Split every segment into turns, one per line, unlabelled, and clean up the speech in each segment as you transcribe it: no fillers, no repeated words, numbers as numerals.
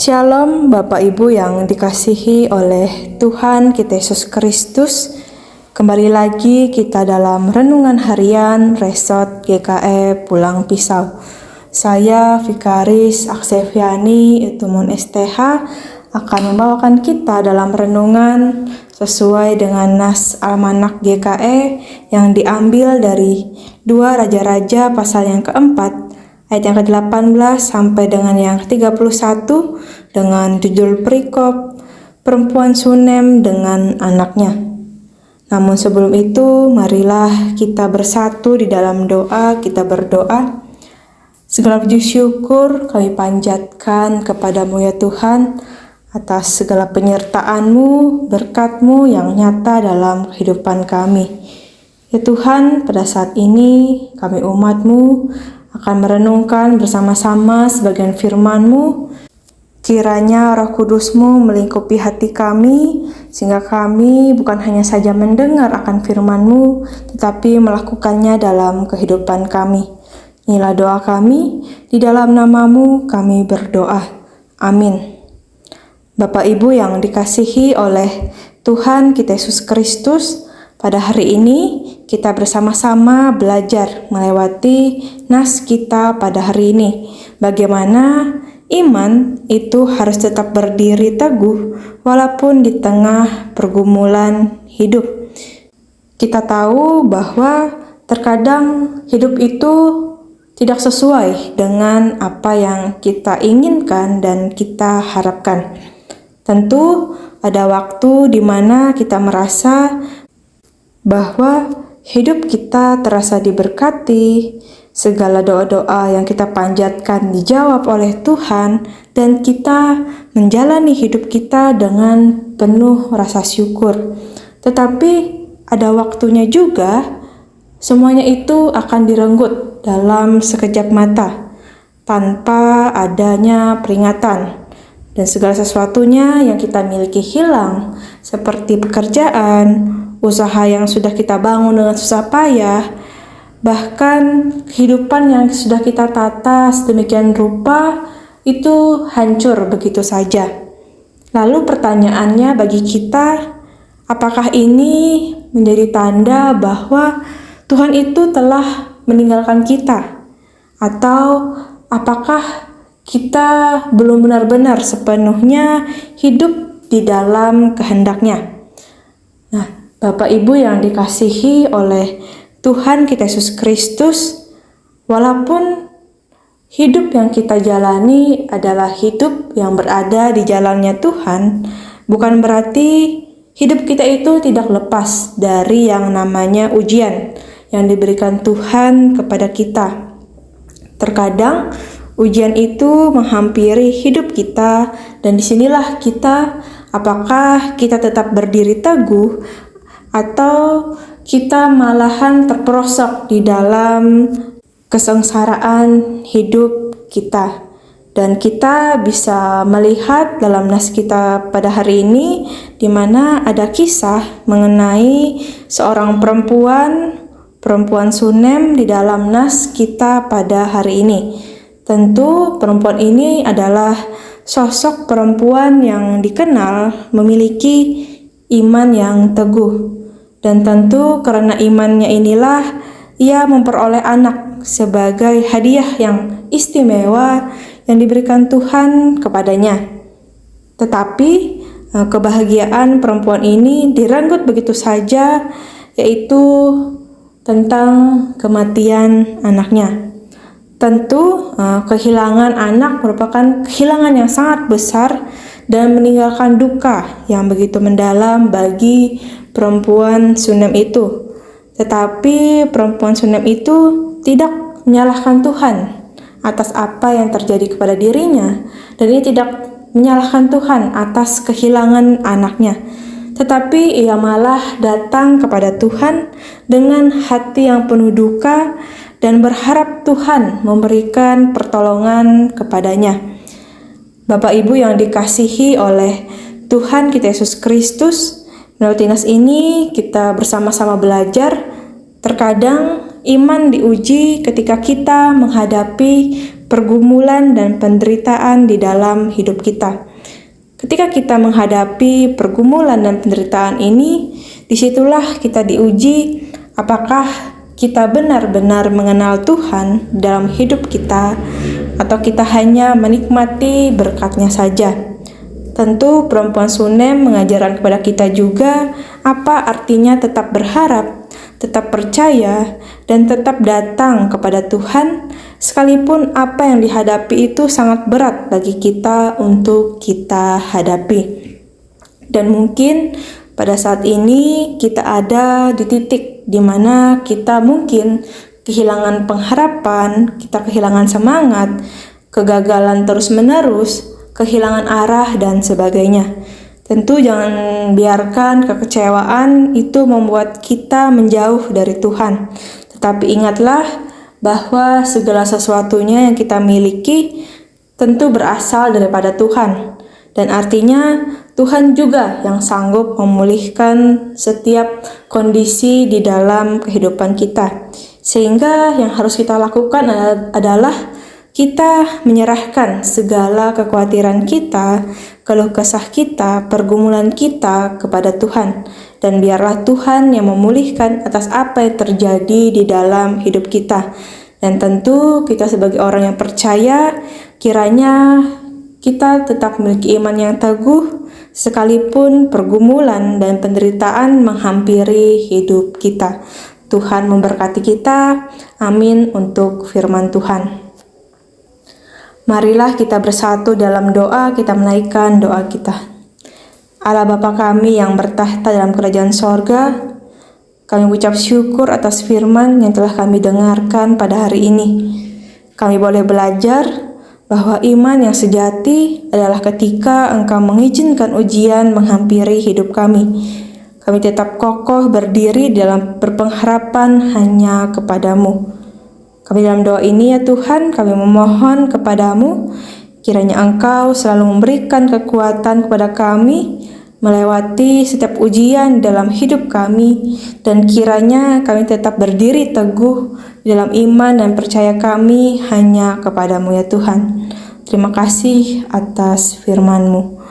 Shalom Bapak Ibu yang dikasihi oleh Tuhan kita Yesus Kristus. Kembali lagi kita dalam renungan harian Resort GKE Pulang Pisau. Saya Vikaris Akseviani Utumun STH akan membawakan kita dalam renungan sesuai dengan nas Almanak GKE yang diambil dari 2 Raja-Raja pasal yang keempat ayat yang ke-18 sampai dengan yang 31 dengan judul perikop perempuan Sunem dengan anaknya. Namun sebelum itu, marilah kita bersatu di dalam doa. Kita berdoa. Segala puji syukur kami panjatkan kepadamu ya Tuhan atas segala penyertaan-Mu, berkat-Mu yang nyata dalam kehidupan kami. Ya Tuhan, pada saat ini kami umat-Mu akan merenungkan bersama-sama sebagian firman-Mu. Kiranya Roh Kudus-Mu melingkupi hati kami, sehingga kami bukan hanya saja mendengar akan firman-Mu, tetapi melakukannya dalam kehidupan kami. Inilah doa kami, di dalam nama-Mu kami berdoa. Amin. Bapak Ibu yang dikasihi oleh Tuhan kita Yesus Kristus, pada hari ini kita bersama-sama belajar melewati nas kita pada hari ini. Bagaimana iman itu harus tetap berdiri teguh walaupun di tengah pergumulan hidup. Kita tahu bahwa terkadang hidup itu tidak sesuai dengan apa yang kita inginkan dan kita harapkan. Tentu ada waktu di mana kita merasa bahwa hidup kita terasa diberkati, segala doa-doa yang kita panjatkan dijawab oleh Tuhan, dan kita menjalani hidup kita dengan penuh rasa syukur. Tetapi ada waktunya juga semuanya itu akan direnggut dalam sekejap mata tanpa adanya peringatan, dan segala sesuatunya yang kita miliki hilang, seperti pekerjaan, usaha yang sudah kita bangun dengan susah payah, bahkan kehidupan yang sudah kita tata sedemikian rupa itu hancur begitu saja. Lalu pertanyaannya bagi kita, apakah ini menjadi tanda bahwa Tuhan itu telah meninggalkan kita? Atau apakah kita belum benar-benar sepenuhnya hidup di dalam kehendak-Nya? Nah, Bapak Ibu yang dikasihi oleh Tuhan kita Yesus Kristus, walaupun hidup yang kita jalani adalah hidup yang berada di jalannya Tuhan, bukan berarti hidup kita itu tidak lepas dari yang namanya ujian yang diberikan Tuhan kepada kita. Terkadang ujian itu menghampiri hidup kita, dan disinilah kita, apakah kita tetap berdiri teguh atau kita malahan terperosok di dalam kesengsaraan hidup kita. Dan kita bisa melihat dalam nas kita pada hari ini, di mana ada kisah mengenai seorang perempuan Sunem di dalam nas kita pada hari ini. Tentu perempuan ini adalah sosok perempuan yang dikenal memiliki iman yang teguh. Dan tentu karena imannya inilah ia memperoleh anak sebagai hadiah yang istimewa yang diberikan Tuhan kepadanya. Tetapi kebahagiaan perempuan ini direnggut begitu saja, yaitu tentang kematian anaknya. Tentu kehilangan anak merupakan kehilangan yang sangat besar dan meninggalkan duka yang begitu mendalam bagi perempuan Sunem itu. Tetapi perempuan Sunem itu tidak menyalahkan Tuhan atas apa yang terjadi kepada dirinya, dan ia tidak menyalahkan Tuhan atas kehilangan anaknya. Tetapi ia malah datang kepada Tuhan dengan hati yang penuh duka dan berharap Tuhan memberikan pertolongan kepadanya. Bapak Ibu yang dikasihi oleh Tuhan kita Yesus Kristus, melalui nas ini kita bersama-sama belajar. Terkadang iman diuji ketika kita menghadapi pergumulan dan penderitaan di dalam hidup kita. Ketika kita menghadapi pergumulan dan penderitaan ini, disitulah kita diuji apakah kita benar-benar mengenal Tuhan dalam hidup kita atau kita hanya menikmati berkat-Nya saja. Tentu perempuan Sunem mengajarkan kepada kita juga apa artinya tetap berharap, tetap percaya, dan tetap datang kepada Tuhan, sekalipun apa yang dihadapi itu sangat berat bagi kita untuk kita hadapi. Dan mungkin pada saat ini kita ada di titik di mana kita mungkin kehilangan pengharapan, kita kehilangan semangat, kegagalan terus-menerus, kehilangan arah, dan sebagainya. Tentu jangan biarkan kekecewaan itu membuat kita menjauh dari Tuhan. Tetapi ingatlah bahwa segala sesuatunya yang kita miliki tentu berasal daripada Tuhan. Dan artinya Tuhan juga yang sanggup memulihkan setiap kondisi di dalam kehidupan kita. Sehingga yang harus kita lakukan adalah kita menyerahkan segala kekhawatiran kita, keluh kesah kita, pergumulan kita kepada Tuhan. Dan biarlah Tuhan yang memulihkan atas apa yang terjadi di dalam hidup kita. Dan tentu kita sebagai orang yang percaya, kiranya kita tetap memiliki iman yang teguh, sekalipun pergumulan dan penderitaan menghampiri hidup kita. Tuhan memberkati kita. Amin untuk firman Tuhan. Marilah kita bersatu dalam doa, kita menaikkan doa kita. Allah Bapa kami yang bertahta dalam kerajaan sorga, kami ucap syukur atas firman yang telah kami dengarkan pada hari ini. Kami boleh belajar bahwa iman yang sejati adalah ketika Engkau mengizinkan ujian menghampiri hidup kami. Kami tetap kokoh berdiri dalam berpengharapan hanya kepadamu. Kami dalam doa ini ya Tuhan, kami memohon kepadamu, kiranya Engkau selalu memberikan kekuatan kepada kami, melewati setiap ujian dalam hidup kami, dan kiranya kami tetap berdiri teguh dalam iman dan percaya kami hanya kepadamu ya Tuhan. Terima kasih atas firman-Mu.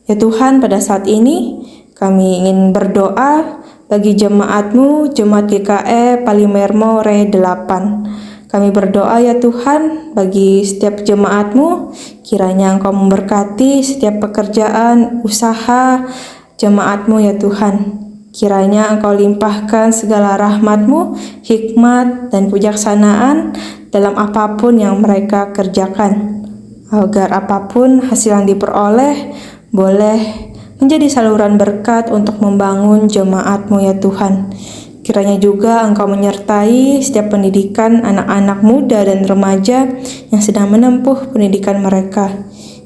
Ya Tuhan, pada saat ini kami ingin berdoa bagi jemaat-Mu, Jemaat GKE Palimermo Re 8. Kami berdoa ya Tuhan bagi setiap jemaat-Mu, kiranya Engkau memberkati setiap pekerjaan, usaha jemaat-Mu ya Tuhan. Kiranya Engkau limpahkan segala rahmat-Mu, hikmat dan kebijaksanaan dalam apapun yang mereka kerjakan, agar apapun hasil yang diperoleh boleh menjadi saluran berkat untuk membangun jemaat-Mu ya Tuhan. Kiranya juga Engkau menyertai setiap pendidikan anak-anak muda dan remaja yang sedang menempuh pendidikan mereka.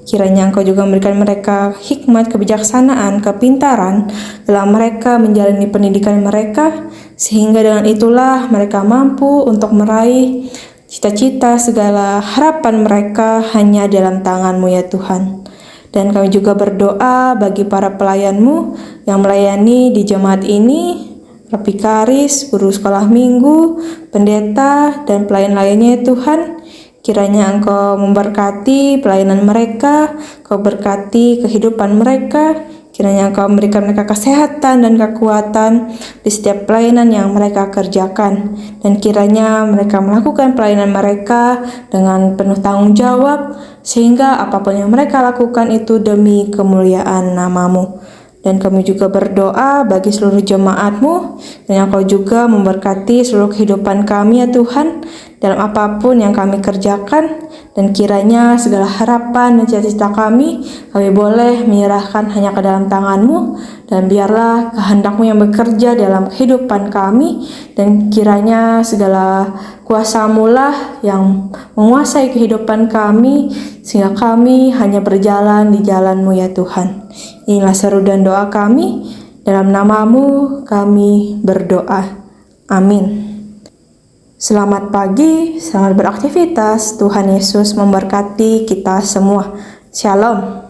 Kiranya Engkau juga memberikan mereka hikmat, kebijaksanaan, kepintaran dalam mereka menjalani pendidikan mereka, sehingga dengan itulah mereka mampu untuk meraih cita-cita segala harapan mereka hanya dalam tangan-Mu ya Tuhan. Dan kami juga berdoa bagi para pelayan-Mu yang melayani di jemaat ini, Rapikaris, guru sekolah minggu, pendeta, dan pelayan lainnya ya Tuhan. Kiranya Engkau memberkati pelayanan mereka, Engkau berkati kehidupan mereka. Kiranya Engkau memberikan mereka kesehatan dan kekuatan di setiap pelayanan yang mereka kerjakan. Dan kiranya mereka melakukan pelayanan mereka dengan penuh tanggung jawab, sehingga apapun yang mereka lakukan itu demi kemuliaan nama-Mu. Dan kami juga berdoa bagi seluruh jemaat-Mu, dan Engkau juga memberkati seluruh kehidupan kami ya Tuhan, dalam apapun yang kami kerjakan, dan kiranya segala harapan dan cita-cita kami boleh menyerahkan hanya ke dalam tangan-Mu, dan biarlah kehendak-Mu yang bekerja dalam kehidupan kami, dan kiranya segala kuasa-Mu lah yang menguasai kehidupan kami, sehingga kami hanya berjalan di jalan-Mu ya Tuhan. Inilah seru dan doa kami, dalam nama-Mu kami berdoa. Amin. Selamat pagi, selamat beraktivitas. Tuhan Yesus memberkati kita semua. Shalom.